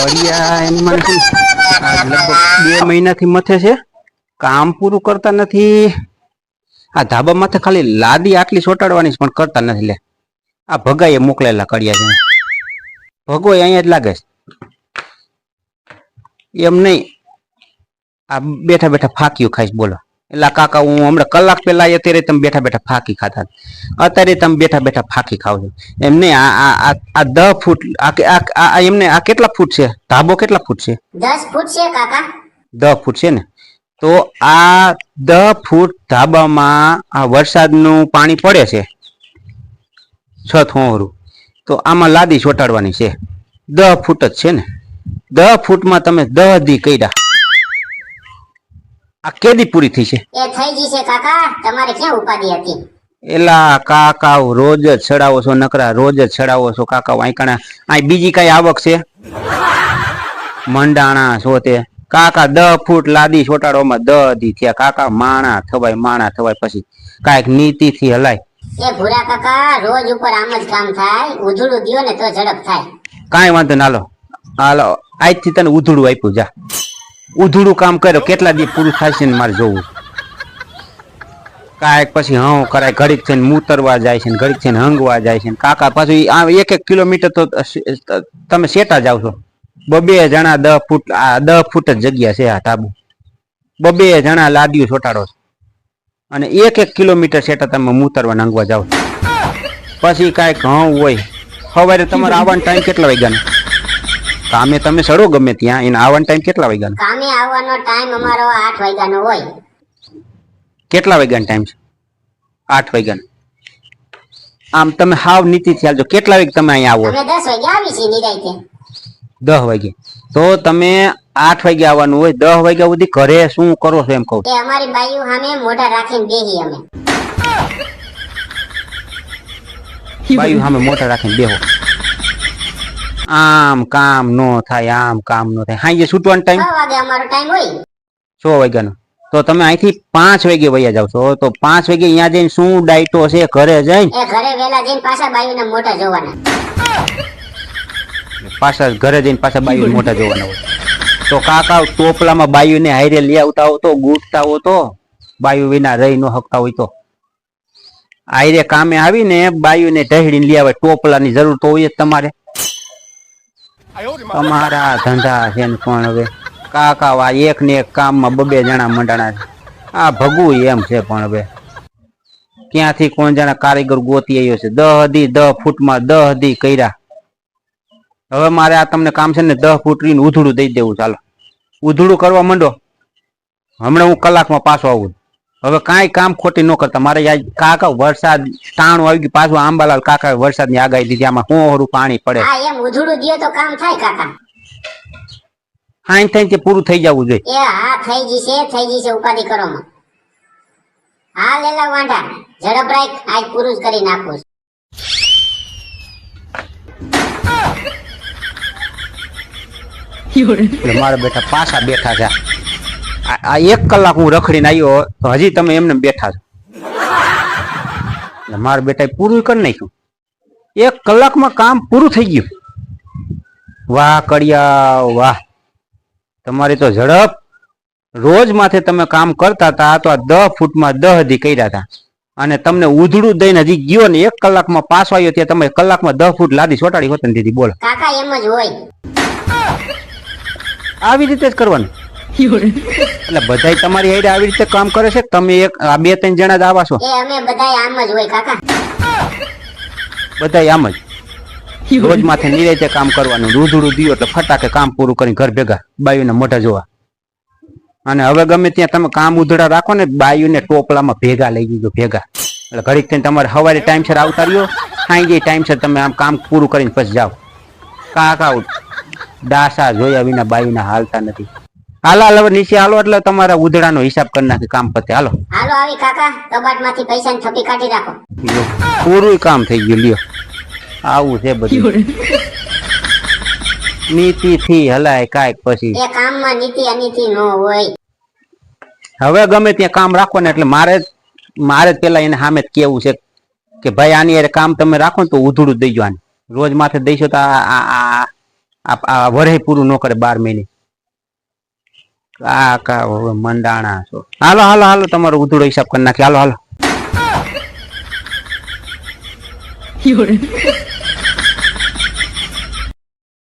કડિયા એની મને લગભગ 2 મહિનાથી મથે છે, કામ પૂરું કરતા નથી. આ ધાબા માથે ખાલી લાદી આટલી ચોટાડવાની પણ કરતા નથી. લે આ ભગાઈએ મોકલેલા કડિયા છે, ભગો અહીંયા જ લાગે છે. એમ નહીં, આ બેઠા બેઠા ફાંક્યું ખાઈશ. બોલો એટલે કાકા હું હમણાં કલાક પહેલા અત્યારે તમે બેઠા બેઠા ફાંકી ખાતા, અત્યારે તમે બેઠા બેઠા ફાંકી ખાવ છો. એમ નહીં, આ 10 ફૂટ એમને આ કેટલા ફૂટ છે? ધાબો કેટલા ફૂટ છે? 10 ફૂટ છે કાકા. 10 ફૂટ છે ને? તો આ 10 ફૂટ ધાબામાં આ વરસાદનું પાણી પડે છે, છત હોરું, તો આમાં લાદી ચોટાડવાની છે. 10 ફૂટ જ છે ને? 10 ફૂટમાં તમે 10 દી કર્યા, આ કેદી પૂરી થઈ છે? એ થઈ ગઈ છે કાકા, તમારે ક્યાં ઉપાધિ હતી? એલા કાકા રોજ જ છડાવો છો, નકરા રોજ જ છડાવો છો કાકા. આ બીજી કઈ આવક છે? મંડાણા છો તે કાકા. 10 ફૂટ લાદી ચોટાડવામાં 10 દી થયા કાકા. માણા થવાય પછી કાંઈક નીતિ થી હલાય. એ ભૂરા કાકા, રોજ ઉપર આમ જ કામ થાય, ઉધડું દિયો ને તો ઝડપ થાય. કાંઈ વાંધો ના, હાલો આજથી તને ઉધડું આપ્યું, જા ઉધડું કામ કર્યો. કેટલા દી પૂરું થાય છે ને મારે જોવું. કાંઈક પછી હં કરાય, ઘડીક છે ને મૂતરવા જાય છે ને ઘડીક છે ને હંગવા જાય છે ને કાકા. પાછું આ 1 કિલોમીટર તો તમે સેટા જાવ છો. 2 જણા 10 ફૂટ, આ 10 ફૂટ જ જગ્યા છે આ ધાબુ. 2 જણા લાદીઓ ચોટાડો છો અને 1 કિલોમીટર સેટા તમે મૂતરવા નાંગવા જાવ. પછી કાંઈક હં હોય. સવારે તમારે આવવાનો ટાઈમ કેટલા વાગ્યાનો? કામે તમે સડો ગમે ત્યાં, એને આવવાનો ટાઈમ કેટલા વાગ્યાનો? કામે આવવાનો ટાઈમ અમારો 8 વાગ્યાનો હોય. કેટલા વાગ્યાનો ટાઈમ છે? 8 વાગ્યાનો. આમ તમે હાવ નીતિથી હાલજો. કેટલા વાગે તમે અહીંયા આવો? અમે 10 વાગે આવી છીએ નિરાંતે. 10 વાગે. તો તમે 8 વાગે આવવાનું હોય, 10 વાગ્યા સુધી ઘરે શું કરો છો એમ કહું? એ અમારી બાઈઓ સામે મોઢા રાખીને બેહી અમે. બાયું સામે મોટા રાખીને બેહો. આમ કામ નો થાય, આમ કામ નો થાય. હાંજે છૂટવાનો ટાઈમ 6 વાગે અમારો ટાઈમ હોય. 6 વાગ્યાનો. તો તમે અહીંથી 5 વાગે વયા જાવ છો. તો 5 વાગે અહીંયા જઈને શું ડાયટો છે ઘરે જઈને? એ ઘરે વેલા જઈને પાછા બાઈઓના મોઢા જોવાના. પાછા ઘરે જઈને પાછા બાયું મોઢા જોવાના હોય. તો કાકા ટોપલામાં બાયુને હારે લઈ આવતા હો તો, ગૂંટતા હો તો, બાયુ વિના રહી ન શકતા હોય તો આયરે કામે આવીને બાયુને ઢહેડીને લઈ આવે. ટોપલાની જરૂર તો હોય જ તમારે. તમારા ધંધા છે ને પણ હવે કાકા એક ને એક કામમાં 2 જણા મંડાણા છે. આ ભગવું એમ છે પણ હવે ક્યાંથી કોણ જણા કારીગર ગોતી આવ્યો છે. 10 દી 10 ફૂટમાં 10 દી કર્યા. હવે મારે આ તમને કામ છે ને 10 ફૂટ રીને ઉધડું દઈ દેવું. ચાલો ઉધડું કરવા માંડો. હમણાં હું કલાકમાં પાછો આવું. હવે કાંઈ કામ ખોટી ન કરતા. મારે કાકા વરસાદ ટાણું આવી ગયું પાછું. આંબાલાલ કાકા વરસાદની આગાહી દીધી. આમાં હોરું પાણી પડે. હા એમ ઉધડું દિયો તો કામ થાય કાકા. હાઈ થઈ તે પૂરું થઈ જવું જોઈએ. એ હા થઈ જશે ઉપાધિ કરો માં. હા લેલા વાંઢા ઝડપ રાખ, આજ પૂરું જ કરી નાખું. મારા બેટા પાછા બેઠા છે. આ 1 કલાક હું રખડીને આવ્યો તો હજી તમે એમને બેઠા છો. મારા બેટા પૂરું કરી નાખ્યું. 1 કલાકમાં કામ પૂરું થઈ ગયું. વાહ કડિયા વાહ, તમારી તો ઝડપ. રોજ માથે તમે કામ કરતા હતા, તો આ 10 ફૂટમાં 10 દી કર્યા હતા અને તમને ઉધડું દઈને હજી ગયો ને 1 કલાકમાં પાછો આવ્યો. ત્યાં તમે કલાકમાં 10 ફૂટ લાદી ચોટાડી હોત ને દીદી. બોલો કાકા એમ જ હોય. આવી રીતે જ કરવાનું. એટલે બધાય તમારી હારે આવી રીતે કામ કરે છે? તમે આ 2-3 જણા જ આવા છો? એ અમે બધાય આમ જ હોય કાકા. બધાય આમ જ રોજ માથે નિરાંતે કામ કરવાનું. રૂધડું દિયો એટલે ફટાકે કામ પૂરું કરીને ઘર ભેગા બાયુને મોઢા જોવા. અને હવે ગમે ત્યાં તમે કામ ઉધડા રાખો ને, બાયુને ટોપલામાં ભેગા લઈ જજો ભેગા. એટલે ઘડીક થઈને તમારે સવારે ટાઈમસર આવતા રહ્યો, સાંજે ટાઈમસર તમે આમ કામ પૂરું કરીને પછી જાઓ. કાકા ડાસા જોયા વિના બાયુના હાલતા નથી. હાલો હવે નીચે હાલો એટલે તમારા ઉધડાનો હિસાબ કરી નાખી. કામ પતે. હાલો હાલો આવી કાકા, કબાટમાંથી પૈસાની થપ્પી કાઢી રાખો. પૂરું કામ થઈ ગયું. લ્યો આવું છે બધું. નીતિ થી હલાય કાંઈક પછી. એ કામમાં નીતિ અનીતિ નો હોય. હવે ગમે ત્યાં કામ રાખો ને એટલે મારે પેલા એને સામે જ કેવું છે કે ભાઈ આની યાર કામ તમે રાખો ને તો ઉધડું દઈ જો. આને રોજ માથે દઈશો તો આ વરહે પૂરું ન કરે 12 મહિને. કાકા હવે મંડાણા છો. હાલો હાલો હાલો તમારો ઉધડો હિસાબ કરી નાખી. હાલો હાલો.